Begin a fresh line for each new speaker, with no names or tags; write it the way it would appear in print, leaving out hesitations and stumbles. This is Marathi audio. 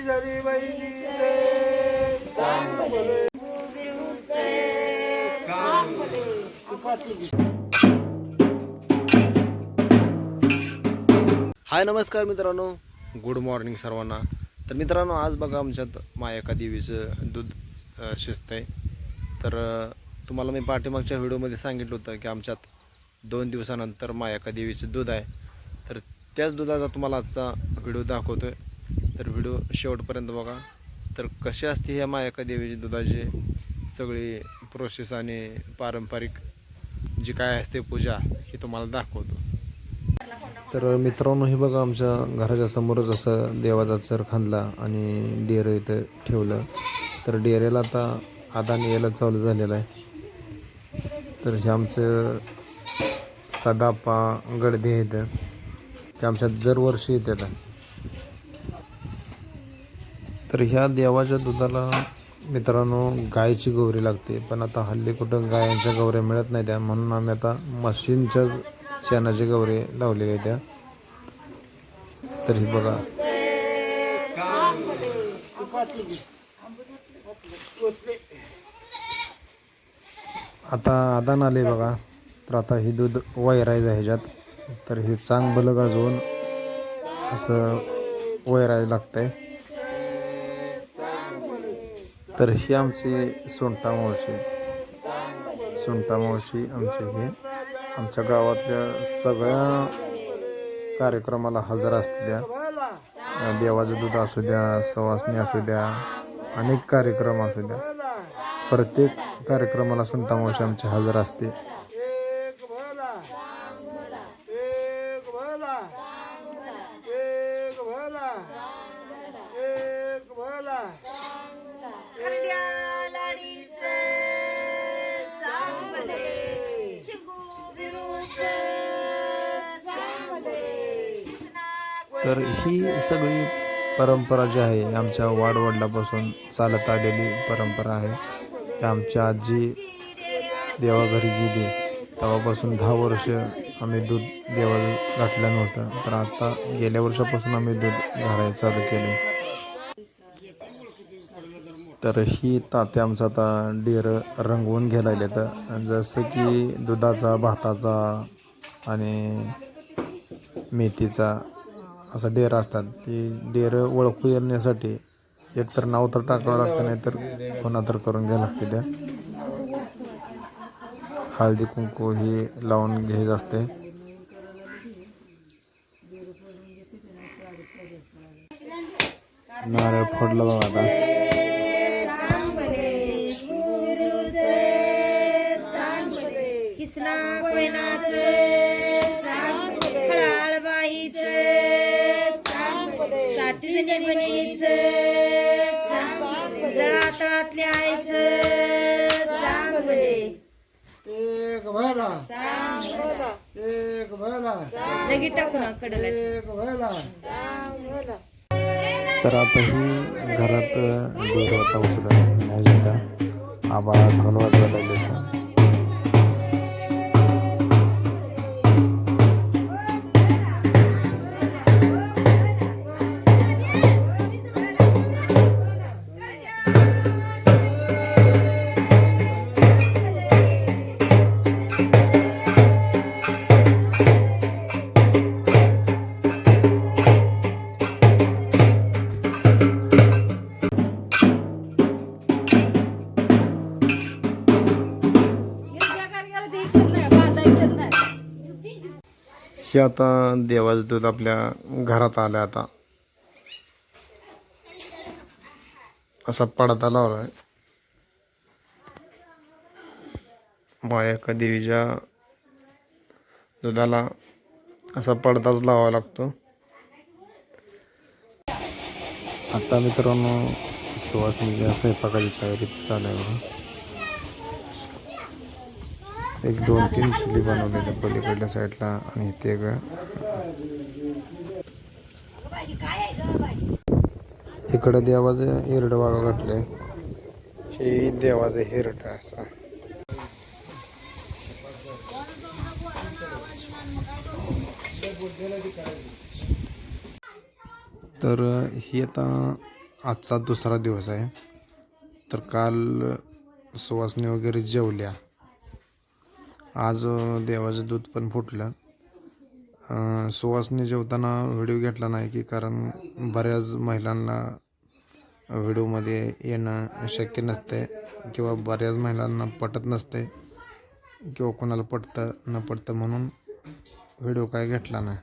जरी बहिणीचे
हाय नमस्कार मित्रांनो, गुड मॉर्निंग सर्वांना. तर मित्रांनो, आज बघा आमच्यात मायका देवीचं दूध शिजत आहे. तर तुम्हाला मी पाठीमागच्या व्हिडिओमध्ये सांगितलं होतं की आमच्यात 2 दिवसानंतर मायका देवीचं दूध आहे. तर त्याच दुधाचा तुम्हाला आजचा व्हिडिओ दाखवतो आहे. तर व्हिडिओ शेवटपर्यंत बघा. तर कशी असते ह्या मायका देवीची दुधाची सगळी प्रोसेस आणि पारंपरिक जी काय असते पूजा ही तुम्हाला दाखवतो. तर मित्रांनो, हे बघा आमच्या घराच्या समोरच असं देवाचा चर खांदला आणि डेरं इथं ठेवलं. तर डेऱ्याला आता आदान यायला चालू झालेलं आहे. तर हे आमचं सदापा गडदे इथं ते आमच्यात दरवर्षी येतात. तर ह्या देवाच्या दुधाला मित्रांनो गायची गौरी लागते, पण आता हल्ली कुठं गायांच्या गौऱ्या मिळत नाही त्या, म्हणून आम्ही आता मशीनच्याच शेणाची गौरी लावलेली आहे त्या. तर ही बघा, आता आदान आले बघा. तर आता ही दूध वैरायचं आहे ह्याच्यात. तर हे चांगलं गाजवून असं वैरायला लागतंय. तर ही आमची सोंटा मावशी आमची हे आमच्या गावातल्या सगळ्या कार्यक्रमाला हजर असते त्या. देवाचं दूध असू द्या, सवासणी असू द्या, अनेक कार्यक्रम असू द्या, प्रत्येक कार्यक्रमाला सोंटा मावशी आमची हजर असते. तर ही सगळी परंपरा जी आहे आमच्या वाडवडिलापासून चालत आलेली परंपरा आहे. आमच्या आजी देवाघरी गेली तेव्हापासून 10 वर्ष आम्ही दूध देवाला घातलं नव्हतं. तर आता गेल्या वर्षापासून आम्ही दूध घालायला चालू केले. तर ही तात्या आमचा आता डेरं रंगवून घ्यायला तर जसं की दुधाचा, भाताचा आणि मेथीचा असा डेरा असतात. ती डेरं ओळखू येण्यासाठी एकतर नाव तर टाकावं लागतं, नाही तर कोणा तर करून घ्यावं लागते. त्या हळदी कुंकू ही लावून घ्यायचं असते. नारळ फोडलं बघा आता.
जळातळातले आईचं चांगले
एक भला एक भला
लगेच टाकू ना कडेला
एक भला.
तर आता ही घरात दूध होता उचलून न्यायचं होता. आबाळा ढोल वाजवायला लागले होते. हे आता देवाचं दूध आपल्या घरात आलं. आता असा पडदा लावलाय. मायका देवीच्या दुधाला असा पडदाच लावावा लागतो. आता मित्रांनो, सुवासिनीच्या स्वयंपाकाची तयारी चालू आहे. 1, 2, 3 चुली बनवलेल्या पलीकडल्या साईडला आणि इथे इकडं देवाचं हिरडं वाळू घातलंय. हे देवाचं हिरड असा. तर ही आता आजचा दुसरा दिवस आहे. तर काल सुवासनी वगैरे जेवल्या. आज देवाचं दूध पण फुटलं. सुवासनी जेवताना व्हिडिओ घेतला नाही की कारण बऱ्याच महिलांना व्हिडिओमध्ये येणं शक्य नसते किंवा बऱ्याच महिलांना पटत नसते किंवा कोणाला पटतं न पटतं म्हणून व्हिडिओ काय घेतला नाही.